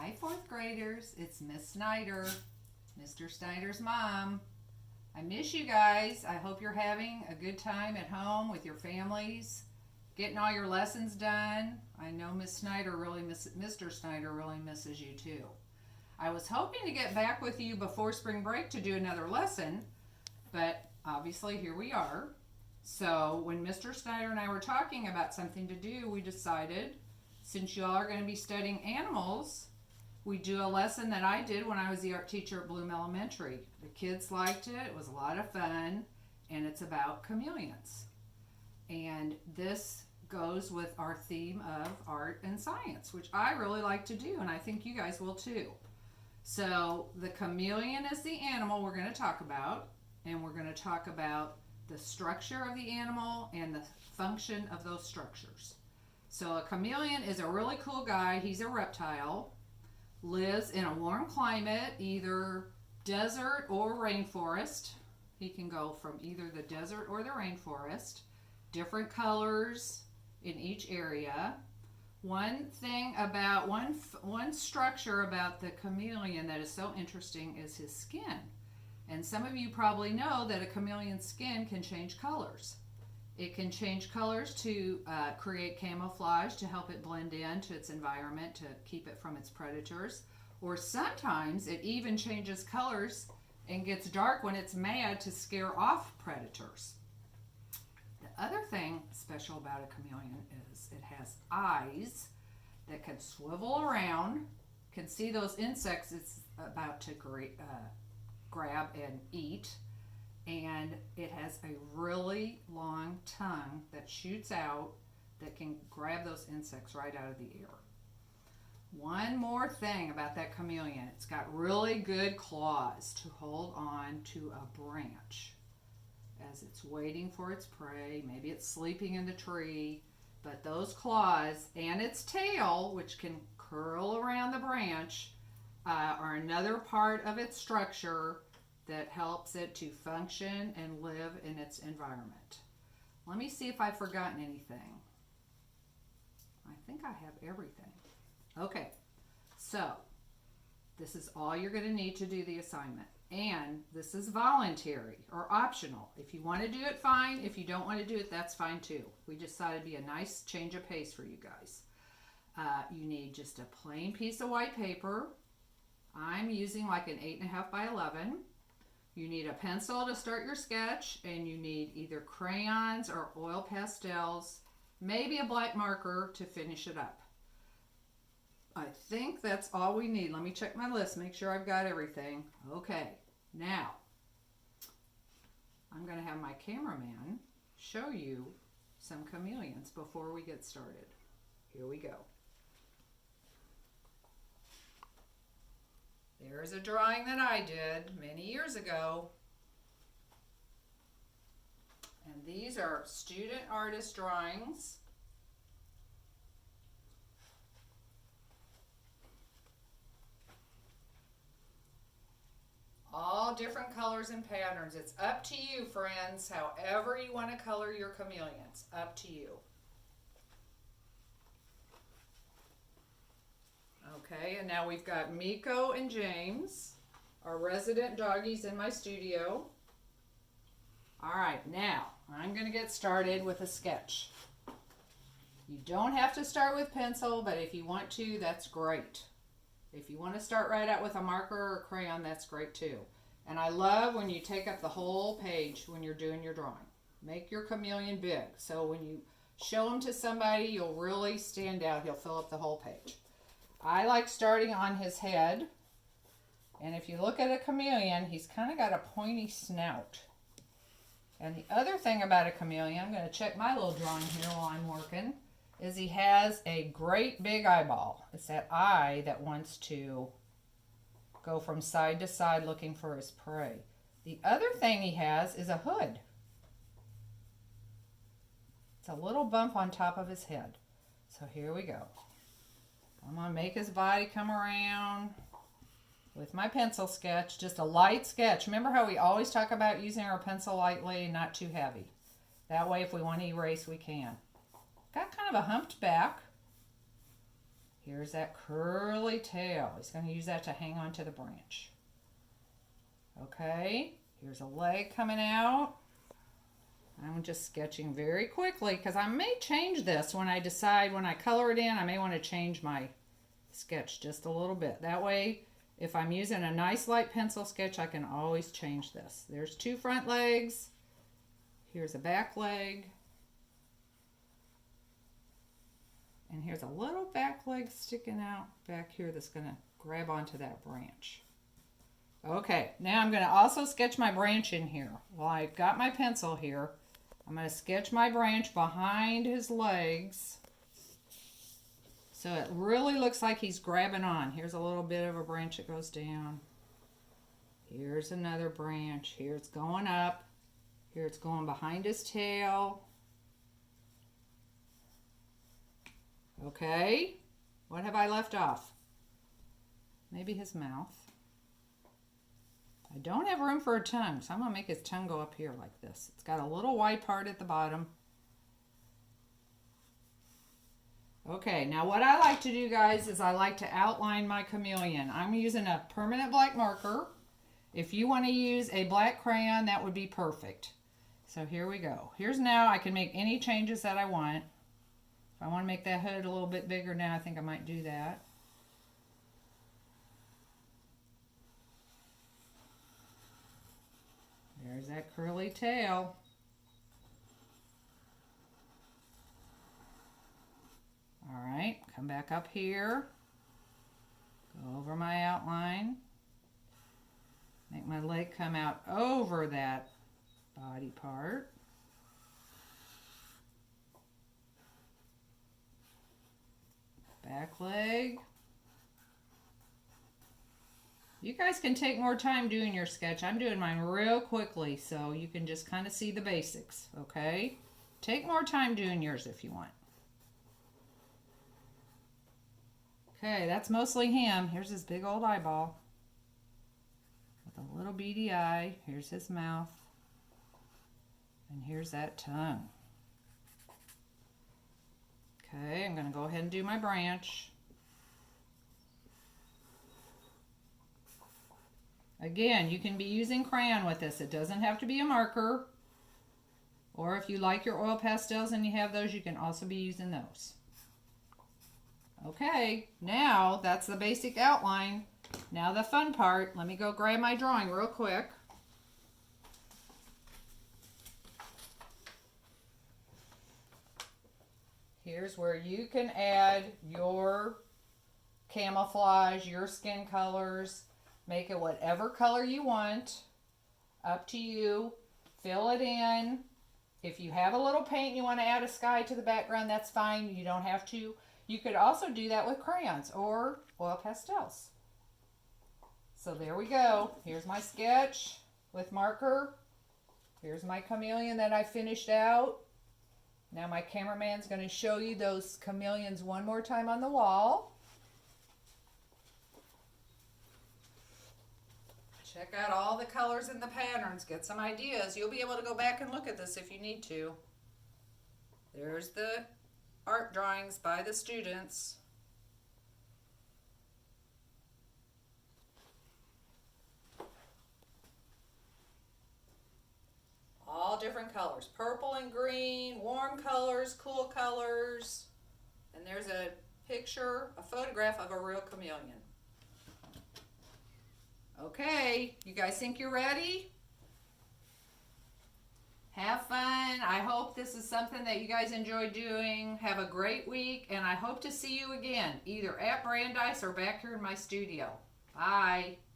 Hi, fourth graders. It's Miss Snyder, Mr. Snyder's mom. I miss you guys. I hope you're having a good time at home with your families, getting all your lessons done. I know Mr. Snyder really misses you too. I was hoping to get back with you before spring break to do another lesson, but obviously here we are. So when Mr. Snyder and I were talking about something to do, we decided, since y'all are going to be studying animals, we do a lesson that I did when I was the art teacher at Bloom Elementary. The kids liked it. It was a lot of fun, and it's about chameleons. And this goes with our theme of art and science, which I really like to do, and I think you guys will too. So the chameleon is the animal we're going to talk about, and we're going to talk about the structure of the animal and the function of those structures. So a chameleon is a really cool guy. He's a reptile, lives in a warm climate, either desert or rainforest. He can go from either the desert or the rainforest. Different colors in each area. One structure about the chameleon that is so interesting is his skin. And some of you probably know that a chameleon's skin can change colors. It can change colors to create camouflage to help it blend into its environment to keep it from its predators. Or sometimes it even changes colors and gets dark when it's mad to scare off predators. The other thing special about a chameleon is it has eyes that can swivel around, can see those insects it's about to grab and eat. And it has a really long tongue that shoots out that can grab those insects right out of the air. One more thing about that chameleon, it's got really good claws to hold on to a branch as it's waiting for its prey. Maybe it's sleeping in the tree, but those claws and its tail, which can curl around the branch, are another part of its structure that helps it to function and live in its environment. Let me see if I've forgotten anything. I think I have everything. Okay, so this is all you're going to need to do the assignment. And this is voluntary or optional. If you want to do it, fine. If you don't want to do it, that's fine too. We just thought it'd be a nice change of pace for you guys. You need just a plain piece of white paper. I'm using like an 8.5 by 11. You need a pencil to start your sketch, and you need either crayons or oil pastels, maybe a black marker to finish it up. I think that's all we need. Let me check my list, make sure I've got everything. Okay, now I'm going to have my cameraman show you some chameleons before we get started. Here we go. There's a drawing that I did many years ago. And these are student artist drawings. All different colors and patterns. It's up to you, friends, however you want to color your chameleons. Up to you. Okay, and now we've got Miko and James, our resident doggies in my studio. All right, now I'm going to get started with a sketch. You don't have to start with pencil, but if you want to, that's great. If you want to start right out with a marker or a crayon, that's great too. And I love when you take up the whole page when you're doing your drawing. Make your chameleon big, so when you show him to somebody, you'll really stand out. He'll fill up the whole page. I like starting on his head, and if you look at a chameleon, he's kind of got a pointy snout. And the other thing about a chameleon, I'm going to check my little drawing here while I'm working, is he has a great big eyeball. It's that eye that wants to go from side to side looking for his prey. The other thing he has is a hood. It's a little bump on top of his head. So here we go. I'm going to make his body come around with my pencil sketch, just a light sketch. Remember how we always talk about using our pencil lightly and not too heavy. That way if we want to erase, we can. Got kind of a humped back. Here's that curly tail. He's going to use that to hang on to the branch. Okay, here's a leg coming out. I'm just sketching very quickly because I may change this when I decide, when I color it in, I may want to change my sketch just a little bit. That way, if I'm using a nice light pencil sketch, I can always change this. There's two front legs. Here's a back leg. And here's a little back leg sticking out back here that's going to grab onto that branch. Okay, now I'm going to also sketch my branch in here. Well, I've got my pencil here. I'm going to sketch my branch behind his legs so it really looks like he's grabbing on. Here's a little bit of a branch that goes down. Here's another branch. Here it's going up. Here it's going behind his tail. Okay, what have I left off? Maybe his mouth. I don't have room for a tongue, so I'm going to make his tongue go up here like this. It's got a little white part at the bottom. Okay, now what I like to do, guys, is I like to outline my chameleon. I'm using a permanent black marker. If you want to use a black crayon, that would be perfect. So here we go. Here's now, I can make any changes that I want. If I want to make that hood a little bit bigger now, I think I might do that. There's that curly tail. All right, come back up here. Go over my outline. Make my leg come out over that body part. Back leg. You guys can take more time doing your sketch. I'm doing mine real quickly so you can just kind of see the basics, okay? Take more time doing yours if you want. Okay, that's mostly him. Here's his big old eyeball with a little beady eye. Here's his mouth. And here's that tongue. Okay, I'm going to go ahead and do my branch. Again, you can be using crayon with this. It doesn't have to be a marker. Or if you like your oil pastels and you have those, you can also be using those. Okay, now that's the basic outline. Now the fun part. Let me go grab my drawing real quick. Here's where you can add your camouflage, your skin colors. Make it whatever color you want. Up to you. Fill it in. If you have a little paint and you want to add a sky to the background, that's fine. You don't have to. You could also do that with crayons or oil pastels. So there we go. Here's my sketch with marker. Here's my chameleon that I finished out. Now my cameraman's going to show you those chameleons one more time on the wall. Check out all the colors and the patterns. Get some ideas. You'll be able to go back and look at this if you need to. There's the art drawings by the students. All different colors. Purple and green, warm colors, cool colors. And there's a picture, a photograph of a real chameleon. Okay, you guys think you're ready? Have fun. I hope this is something that you guys enjoy doing. Have a great week, and I hope to see you again, either at Brandeis or back here in my studio. Bye.